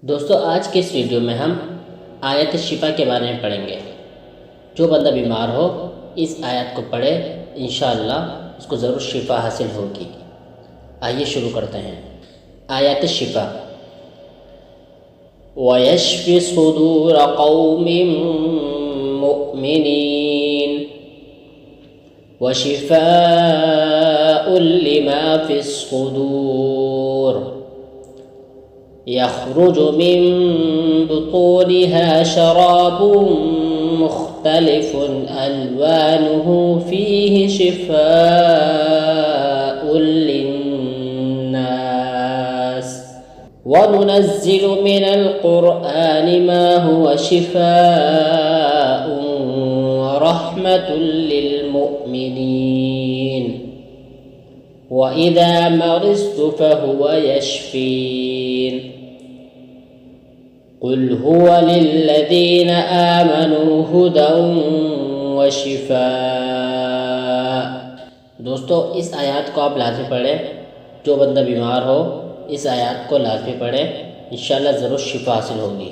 दोस्तों, आज के इस वीडियो में हम आयत शिफा के बारे में पढ़ेंगे। जो बंदा बीमार हो इस आयत को पढ़े, इंशाअल्लाह उसको ज़रूर शिफा हासिल होगी। आइए शुरू करते हैं। आयत शिफा। वयश्फि सुदूर कौमिन मुमिनीन वशिफाउन लिमा फिस्सुदूर यख़रुजु मिन बुतूनिहा शराबुन मुख्तलिफुन अल्वानुहु फ़ीहि शिफ़ाउन लिन्नास वनुनज़्ज़िलु मिनल क़ुरआनि मा हुवा शिफ़ाउन व रहमतुल लिल मुमिनीन व इज़ा मरिज़्तु फ़हुवा यश्फ़ीन क़ुल हुवा लिल्लज़ीना आमनू हुदन व शिफ़ा। दोस्तों, इस आयत को आप लाज़मी पढ़ें। जो बंदा बीमार हो इस आयत को लाज़मी पढ़ें, इंशाअल्लाह ज़रूर शिफा हासिल होगी।